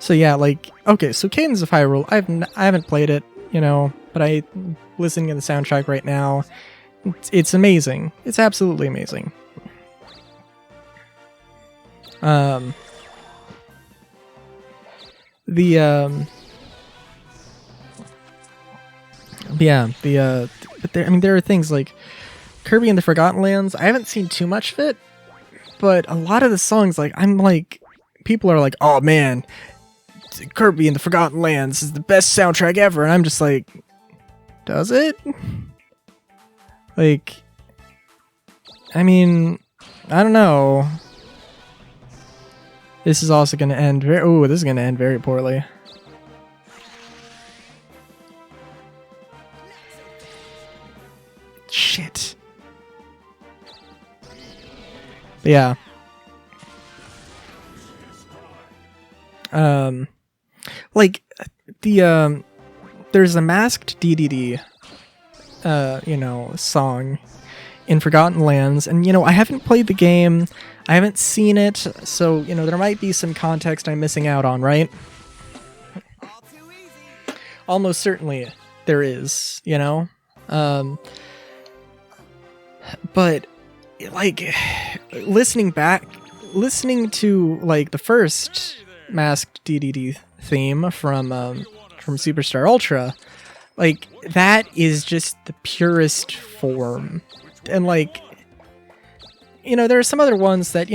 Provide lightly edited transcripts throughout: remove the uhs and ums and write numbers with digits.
So yeah, like, okay, so Cadence of Hyrule, I haven't played it, you know, but I'm listening to the soundtrack right now. It's amazing. It's absolutely amazing. But there, I mean, there are things like Kirby and the Forgotten Lands. I haven't seen too much of it, but a lot of the songs, like, I'm like, people are like, oh man, Kirby and the Forgotten Lands is the best soundtrack ever, and I'm just like, does it? Like, I mean, I don't know. This is also going to end this is going to end very poorly. Shit. But yeah. Like there's a masked DDD song in Forgotten Lands, and I haven't played the game, I haven't seen it, so there might be some context I'm missing out on, right? Almost certainly there is, but like listening to like the first masked DDD theme from Superstar Ultra, like that is just the purest form. And like, there are some other ones that,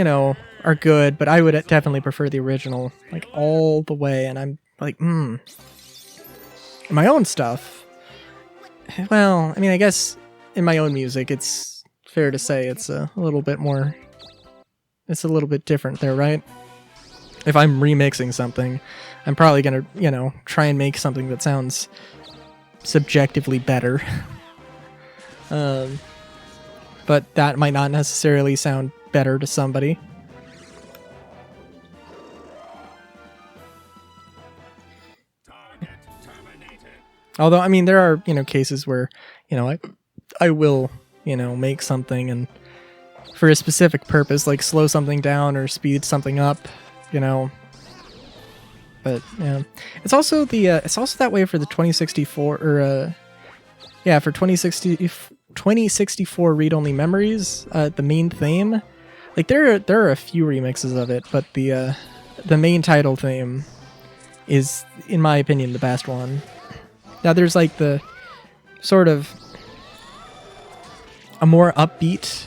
are good, but I would definitely prefer the original, like all the way. And I'm like, my own stuff. Well, I mean, I guess in my own music, it's fair to say it's a little bit different there, right? If I'm remixing something, I'm probably gonna, try and make something that sounds subjectively better. But that might not necessarily sound better to somebody. Although, I mean, there are, cases where, I will, make something and for a specific purpose, like slow something down or speed something up, But yeah, it's also that way for the 2064 for 2064 read-only memories. The main theme, like there are a few remixes of it, but the main title theme is, in my opinion, the best one. Now there's like the sort of a more upbeat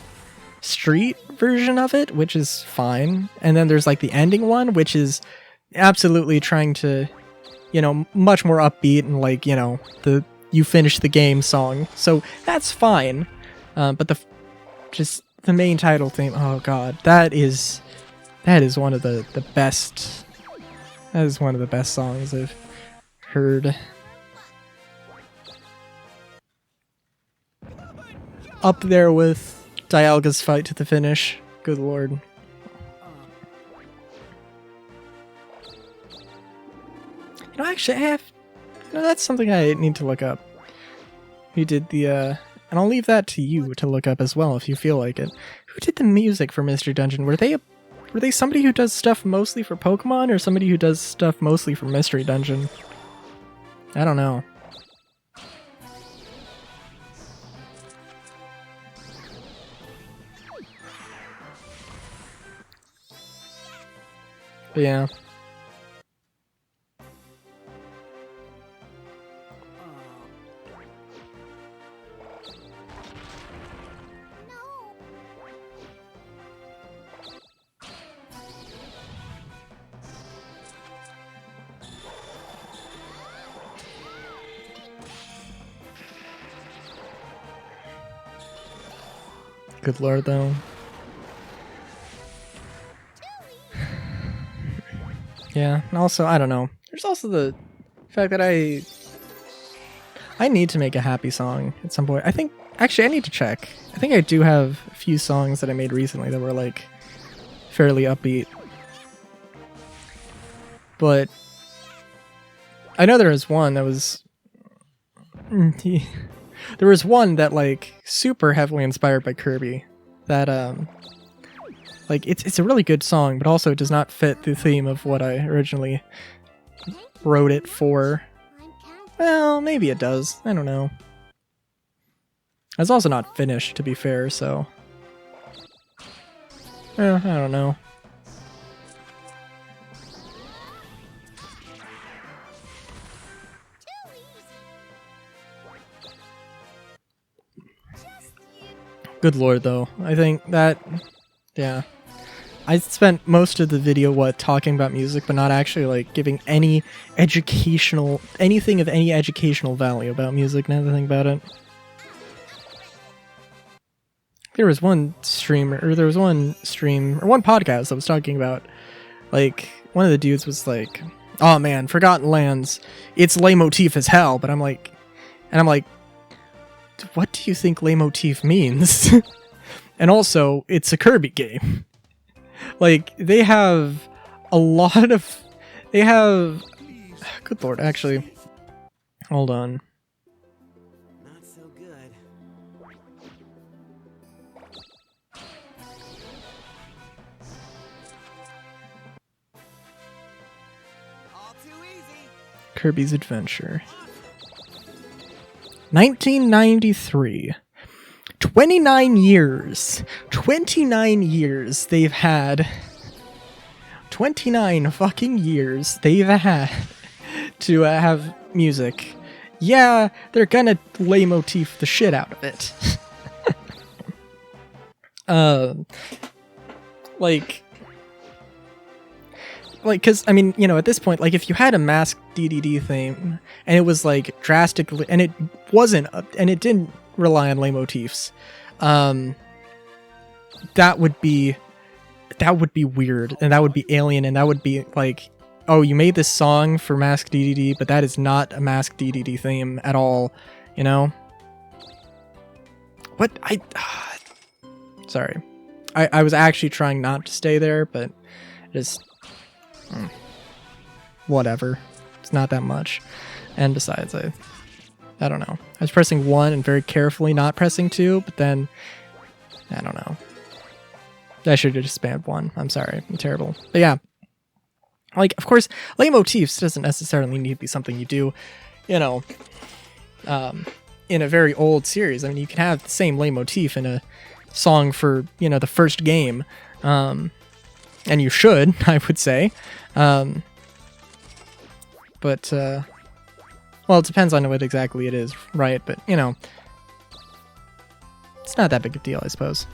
street version of it, which is fine, and then there's like the ending one, which is absolutely trying to, much more upbeat and like, the you finish the game song. So that's fine. But the main title theme, oh god, that is one of the best. That is one of the best songs I've heard. Up there with Dialga's fight to the finish. Good lord. Actually, I have. That's something I need to look up. Who did the? And I'll leave that to you to look up as well if you feel like it. Who did the music for Mystery Dungeon? Were they somebody who does stuff mostly for Pokemon, or somebody who does stuff mostly for Mystery Dungeon? I don't know. But yeah. Good lord, though. Yeah, and also, I don't know. There's also the fact that I need to make a happy song at some point. I think, actually, I need to check. I think I do have a few songs that I made recently that were, like, fairly upbeat. But I know there was one that was... There was one that, like, super heavily inspired by Kirby. That, like, it's a really good song, but also it does not fit the theme of what I originally wrote it for. Well, maybe it does. I don't know. It's also not finished, to be fair, so... I don't know. Good lord, though. I think that... Yeah. I spent most of the video, talking about music, but not actually, like, giving any educational... anything of any educational value about music, now that I think about it. There was one stream, or one podcast that was talking about, like, one of the dudes was like, oh man, Forgotten Lands, it's leitmotif as hell, but I'm like, what do you think leitmotif means? And also, it's a Kirby game. Like, they have a lot of, good lord, actually, hold on. Kirby's Adventure. 1993. 29 years. 29 years they've had. 29 fucking years they've had to have music. Yeah, they're gonna leitmotif the shit out of it. Because, I mean, you know, at this point, like, if you had a masked DDD theme, and it was, like, drastically, and it wasn't, and it didn't rely on leitmotifs, that would be weird, and that would be alien, and that would be, like, oh, you made this song for masked DDD, but that is not a masked DDD theme at all, you know? What? Sorry. I was actually trying not to stay there, but just... whatever. It's not that much. And besides, I don't know. I was pressing 1 and very carefully not pressing 2, but then, I don't know. I should have just spammed 1. I'm sorry. I'm terrible. But yeah. Like, of course, leitmotifs doesn't necessarily need to be something you do, you know, in a very old series. I mean, you can have the same leitmotif in a song for, you know, the first game. And you should, I would say. But, well, it depends on what exactly it is, right? But, you know, it's not that big a deal, I suppose.